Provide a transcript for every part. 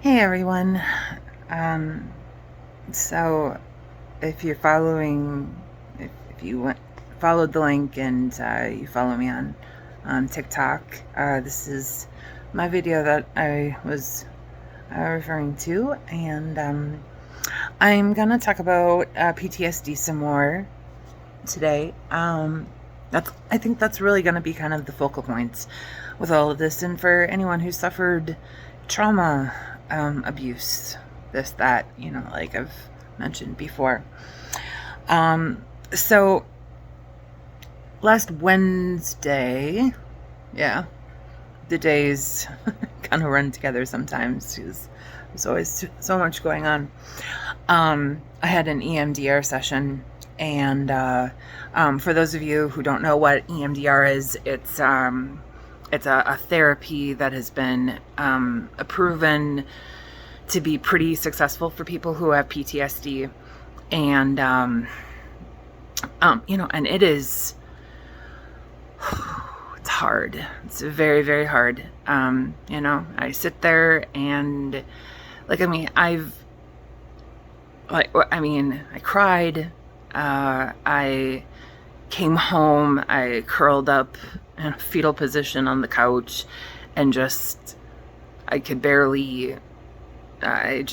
Hey everyone. Um, so if you're following, if you followed the link and you follow me on TikTok, this is my video that I was referring to, and I'm gonna talk about PTSD some more today. I think that's really gonna be kind of the focal point with all of this, and for anyone who suffered trauma, abuse, this, that, like I've mentioned before. So last Wednesday, yeah, the days kind of run together sometimes because there's always so much going on. I had an EMDR session, and for those of you who don't know what EMDR is, it's a therapy that has been proven to be pretty successful for people who have PTSD, and and it is, it's hard. It's very, very hard. I sit there and I cried. I came home, I curled up in a fetal position on the couch and I could barely, I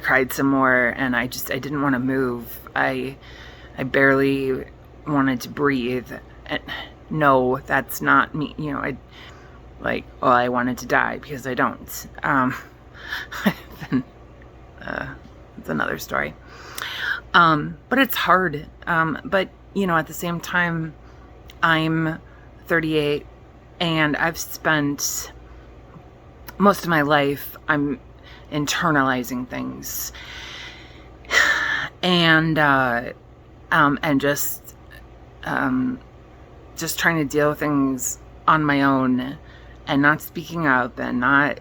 cried some more, and I didn't want to move. I barely wanted to breathe. And no, that's not me. I wanted to die because I don't. Then, it's another story. But it's hard. But at the same time, I'm 38 and I've spent most of my life, I'm internalizing things and just trying to deal with things on my own and not speaking up, and not,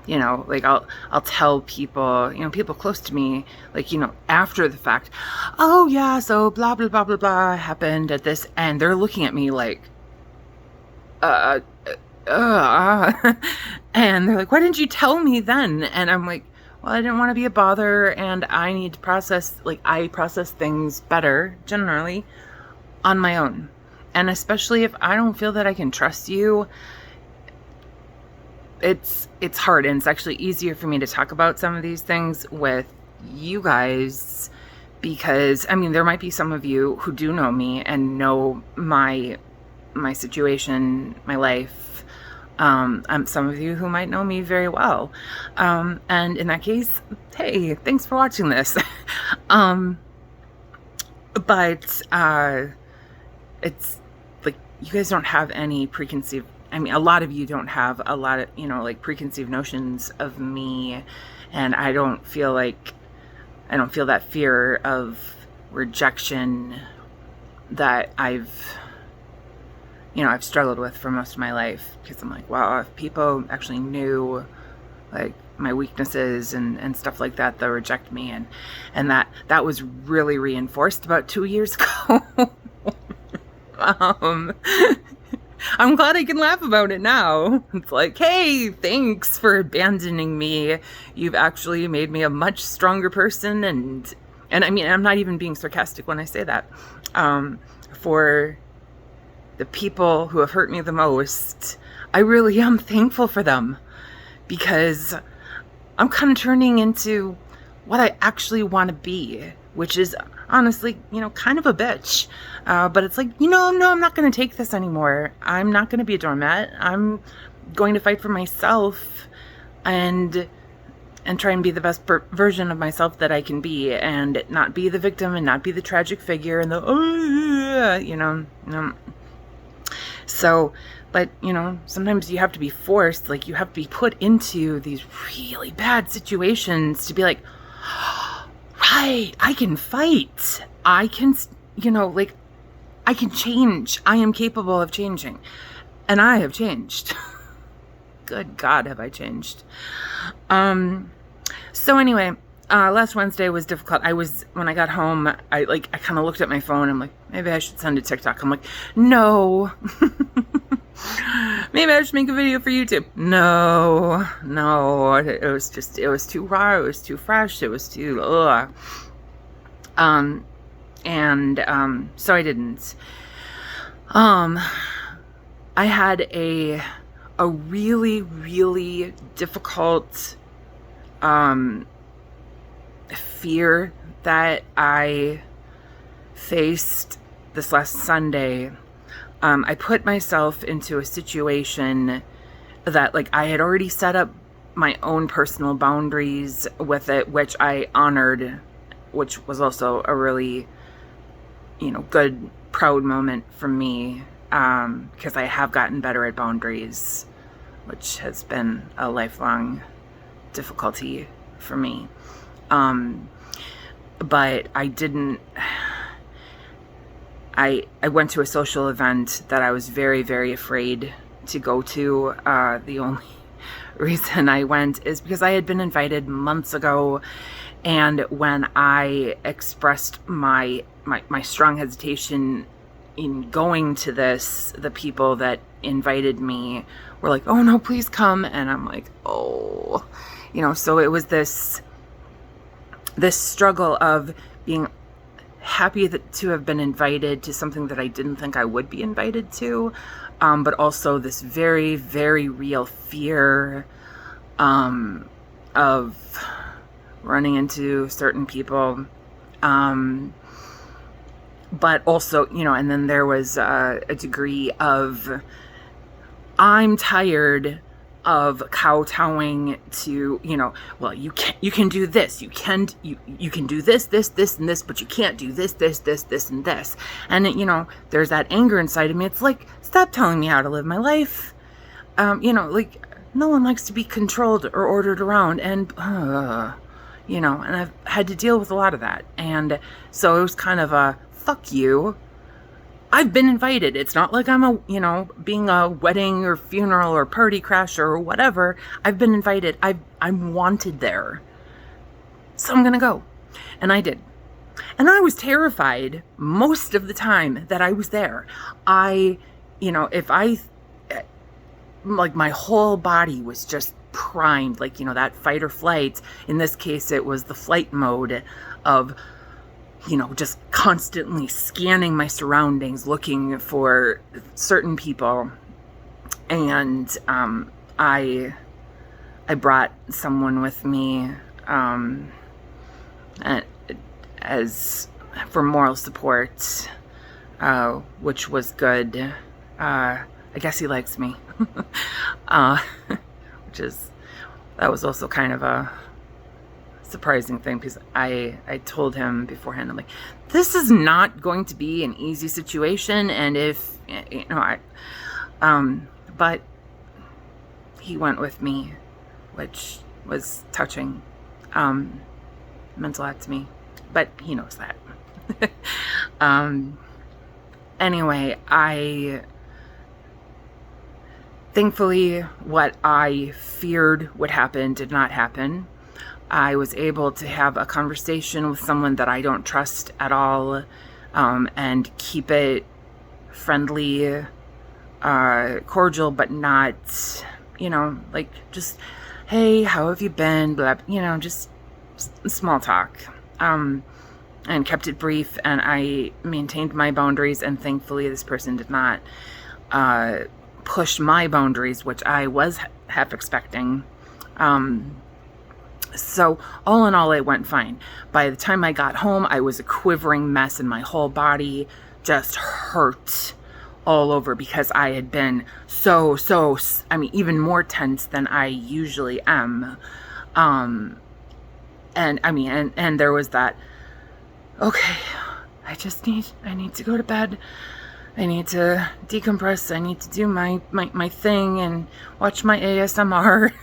I'll tell people, people close to me, after the fact, oh yeah, so blah, blah, blah, blah, blah happened at this, and they're looking at me like, and they're like, why didn't you tell me then? And I'm like, well, I didn't want to be a bother, and I need to process, I process things better generally on my own. And especially if I don't feel that I can trust you, it's hard. And it's actually easier for me to talk about some of these things with you guys, because there might be some of you who do know me and know my situation, my life. Some of you who might know me very well. And in that case, hey, thanks for watching this. But it's like, you guys don't have any preconceived, a lot of you don't have a lot of, preconceived notions of me. And I don't feel that fear of rejection that I've struggled with for most of my life, because I'm like, wow, if people actually knew my weaknesses and stuff like that, they'll reject me. And that was really reinforced about 2 years ago. I'm glad I can laugh about it now. It's like, hey, thanks for abandoning me. You've actually made me a much stronger person. And I'm not even being sarcastic when I say that. For the people who have hurt me the most, I really am thankful for them, because I'm kind of turning into what I actually want to be, which is honestly, kind of a bitch. But it's like, no, I'm not going to take this anymore. I'm not going to be a doormat. I'm going to fight for myself and try and be the best version of myself that I can be, and not be the victim and not be the tragic figure and So, but, sometimes you have to be forced, you have to be put into these really bad situations to be like, right, I can fight. I can, I can change. I am capable of changing. And I have changed. Good God, have I changed. So anyway, last Wednesday was difficult. When I got home, I kind of looked at my phone. I'm like, maybe I should send a TikTok. I'm like, no, Maybe I should make a video for YouTube. No, it was too raw, it was too fresh, it was too, ugh. So I didn't. I had a really, really difficult, fear that I faced this last Sunday. I put myself into a situation that, like, I had already set up my own personal boundaries with it, which I honored, which was also a really, good, proud moment for me, because I have gotten better at boundaries, which has been a lifelong difficulty for me. But I didn't... I went to a social event that I was very, very afraid to go to. The only reason I went is because I had been invited months ago, and when I expressed my strong hesitation in going to this, the people that invited me were like, "Oh no, please come," and I'm like, "Oh," so it was this struggle of being happy to have been invited to something that I didn't think I would be invited to, but also this very, very real fear of running into certain people, but also, and then there was a degree of, I'm tired of kowtowing to, well, you can do this, you can do this, and this, but you can't do this, and this. And there's that anger inside of me. It's like, stop telling me how to live my life. Like, no one likes to be controlled or ordered around, and and I've had to deal with a lot of that. And so it was kind of a, fuck you, I've been invited. It's not like I'm being a wedding or funeral or party crasher or whatever. I've been invited. I'm wanted there. So I'm going to go. And I did. And I was terrified most of the time that I was there. Like, my whole body was just primed, like, that fight or flight. In this case, it was the flight mode of, just constantly scanning my surroundings, looking for certain people. And I brought someone with me as for moral support, which was good. I guess he likes me, that was also kind of a surprising thing, because I told him beforehand, I'm like, this is not going to be an easy situation, and if but he went with me, which was touching, meant a lot to me, but he knows that. Anyway, thankfully, what I feared would happen did not happen. I was able to have a conversation with someone that I don't trust at all, and keep it friendly, cordial, but not, like, just, hey, how have you been? Blah, just small talk, and kept it brief, and I maintained my boundaries, and thankfully this person did not push my boundaries, which I was half expecting. So all in all, it went fine. By the time I got home, I was a quivering mess, and my whole body just hurt all over, because I had been even more tense than I usually am. And there was that, okay, I need to go to bed. I need to decompress. I need to do my thing and watch my ASMR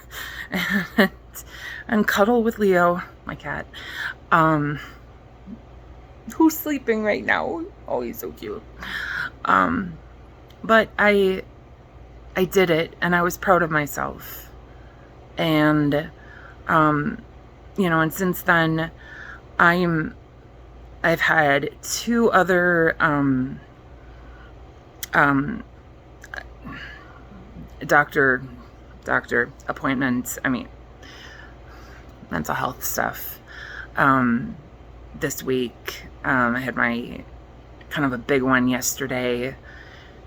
and cuddle with Leo, my cat, who's sleeping right now. Oh, he's so cute. But I did it, and I was proud of myself. And, and since then, I've had 2 other, doctor appointments. I mean, mental health stuff. This week, I had my kind of a big one yesterday,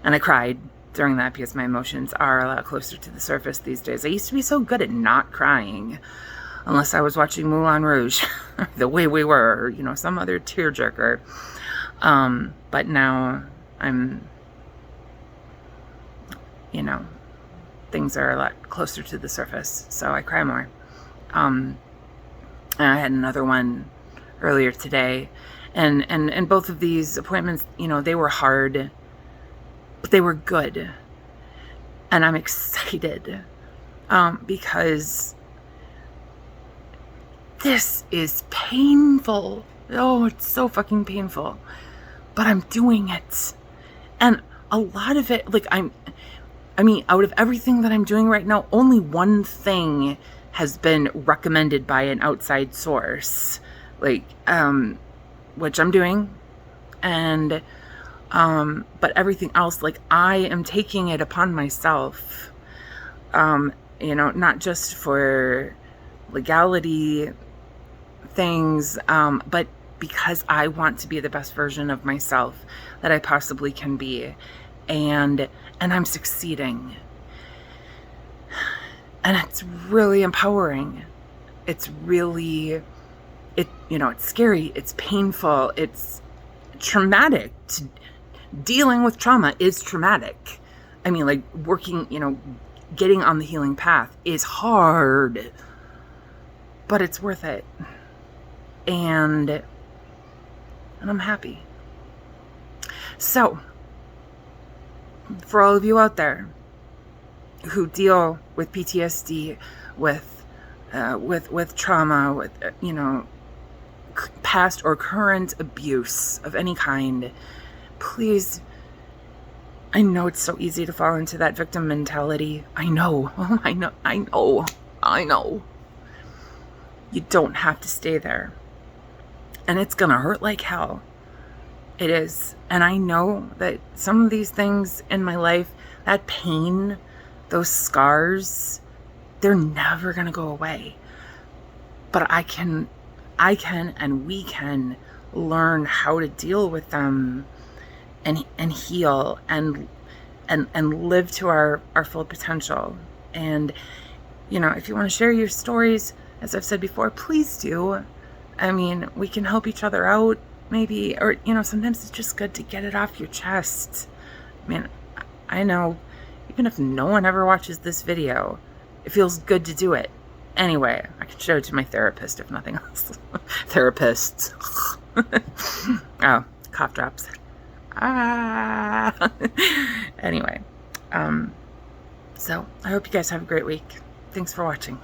and I cried during that because my emotions are a lot closer to the surface these days. I used to be so good at not crying unless I was watching Moulin Rouge, The Way We Were, or, some other tearjerker. But now I'm, things are a lot closer to the surface, so I cry more. And I had another one earlier today, and both of these appointments, they were hard, but they were good. And I'm excited, because this is painful. Oh, it's so fucking painful, but I'm doing it. And a lot of it, out of everything that I'm doing right now, only one thing has been recommended by an outside source, which I'm doing. And, but everything else, I am taking it upon myself, not just for legality things, but because I want to be the best version of myself that I possibly can be. And I'm succeeding. And it's really empowering. It's really, it's scary. It's painful. It's traumatic. Dealing with trauma is traumatic. I mean, working, getting on the healing path is hard, but it's worth it. And I'm happy. So, for all of you out there who deal with PTSD, with trauma, with past or current abuse of any kind, please, I know it's so easy to fall into that victim mentality. I know. I know. You don't have to stay there. And it's gonna hurt like hell. It is. And I know that some of these things in my life, that pain, those scars, they're never going to go away. But I can and we can learn how to deal with them and heal and live to our full potential. And, if you want to share your stories, as I've said before, please do. I mean, we can help each other out. Maybe, or, sometimes it's just good to get it off your chest. I mean, I know, even if no one ever watches this video, it feels good to do it. Anyway, I can show it to my therapist, if nothing else. Therapists. Oh, cough drops. Anyway, so I hope you guys have a great week. Thanks for watching.